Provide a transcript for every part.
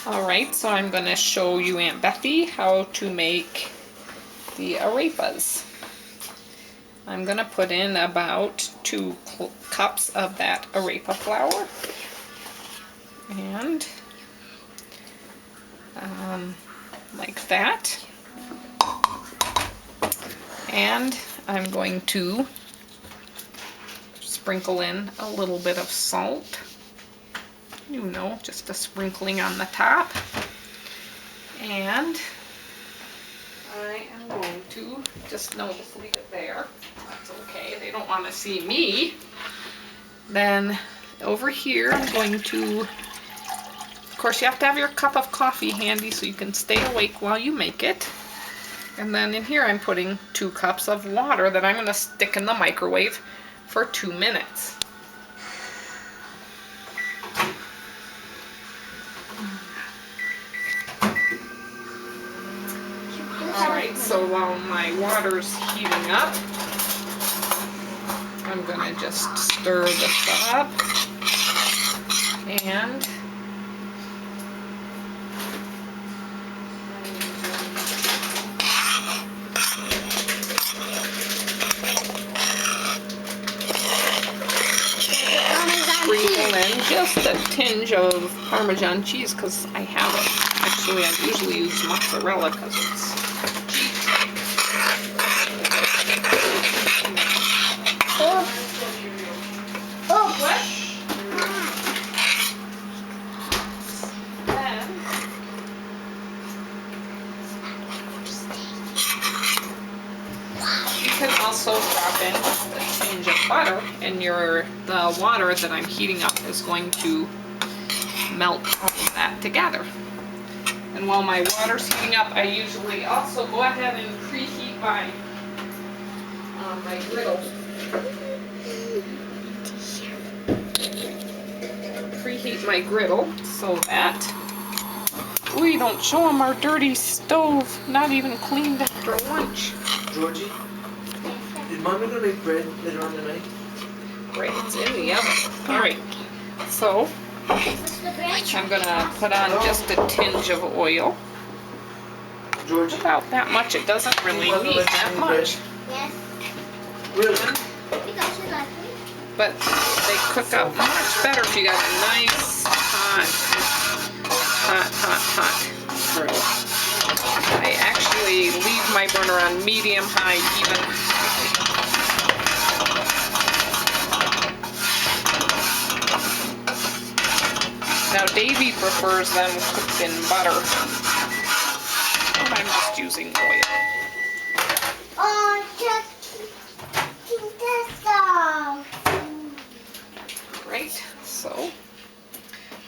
Alright, so I'm going to show you Aunt Bethy how to make the arepas. I'm going to put in about 2 cups of that arepa flour. And like that. And I'm going to sprinkle in a little bit of salt. You know, just a sprinkling on the top. And I am going to just leave it there. That's okay, they don't want to see me. Then over here I'm going to, of course you have to have your cup of coffee handy so you can stay awake while you make it. And then in here I'm putting 2 cups of water that I'm going to stick in the microwave for 2 minutes. Alright, so while my water's heating up, I'm going to just stir this up. And sprinkle in just a tinge of Parmesan cheese because I have it. Actually, I usually use mozzarella because it's cheap. Oh, what? Then you can also drop in a tinge of butter, and the water that I'm heating up is going to melt all of that together. And while my water's heating up, I usually also go ahead and preheat my griddle. Preheat my griddle so that we don't show them our dirty stove, not even cleaned after lunch. Georgie, is Mommy gonna make bread later on tonight? Bread's in the oven. Alright, so I'm gonna put on just a tinge of oil. Georgie? About that much, it doesn't really need that much. Yes. Really? Because you like me. But they cook up much better if you got a nice hot grill. I actually leave my burner on medium-high even. Now Davey prefers them cooked in butter. I'm just using oil. Oh, just Right, so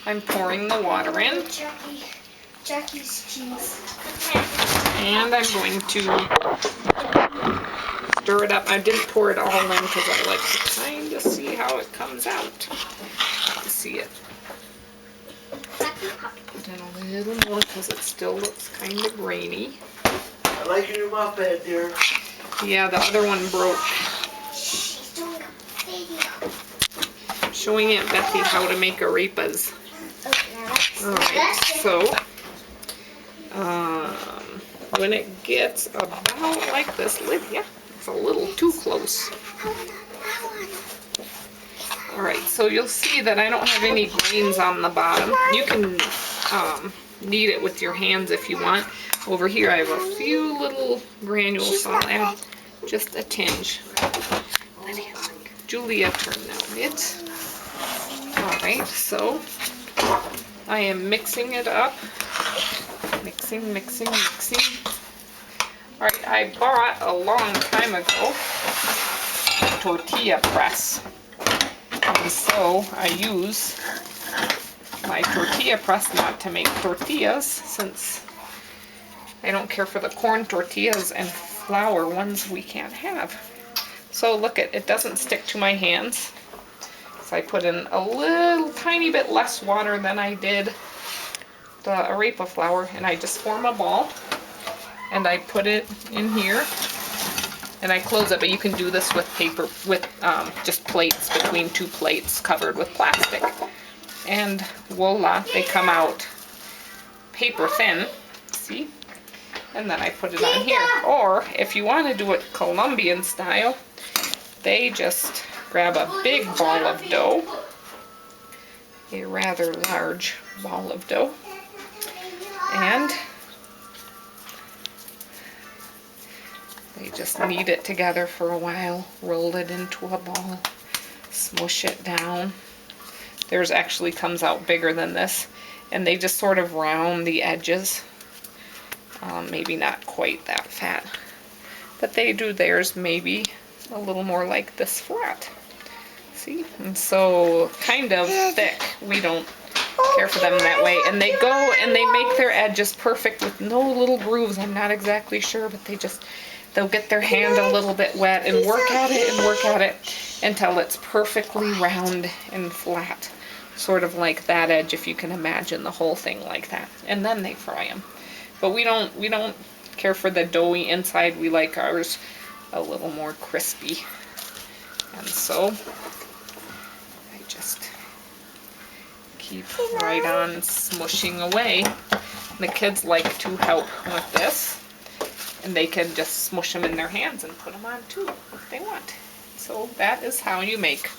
I'm pouring the water in. Jackie's cheese. And I'm going to stir it up. I didn't pour it all in because I like to kind of see how it comes out. To see it. Put in a little more because it still looks kind of grainy. I like your new mop pad, dear. Yeah, the other one broke. She's doing a video. Showing Aunt Bethy how to make arepas. Alright, so when it gets about like this, Lydia, it's a little too close. Alright, so you'll see that I don't have any grains on the bottom. You can knead it with your hands if you want. Over here I have a few little granules, so I'll add just a tinge. Julia, turn down it. Alright, so I am mixing it up. Mixing. Alright, I bought a long time ago a tortilla press. And so I use my tortilla press not to make tortillas, since I don't care for the corn tortillas and flour ones we can't have. So look, it doesn't stick to my hands. So I put in a little tiny bit less water than I did the arepa flour, and I just form a ball and I put it in here and I close it. But you can do this with paper, with just plates, between 2 plates covered with plastic, and voila, they come out paper thin, see? And then I put it on here. Or if you want to do it Colombian style, they just grab a big ball of dough, a rather large ball of dough, and they just knead it together for a while, roll it into a ball, smush it down. Theirs actually comes out bigger than this, and they just sort of round the edges. Maybe not quite that fat, but they do theirs maybe a little more like this flat. See? And so kind of thick. We don't care for them that way. And they go and they make their edges perfect with no little grooves. I'm not exactly sure, but they'll get their hand a little bit wet and work at it until it's perfectly round and flat. Sort of like that edge, if you can imagine the whole thing like that. And then they fry them. But we don't care for the doughy inside. We like ours a little more crispy. And so I just keep right on smushing away. The kids like to help with this, and they can just smush them in their hands and put them on too if they want. So that is how you make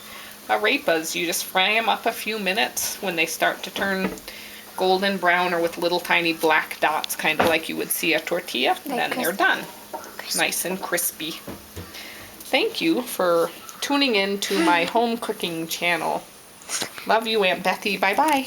arepas. You just fry them up a few minutes. When they start to turn golden brown or with little tiny black dots, kind of like you would see a tortilla, then they're done. Nice and crispy. Thank you for tuning in to my home cooking channel. Love you, Aunt Bethy. Bye-bye.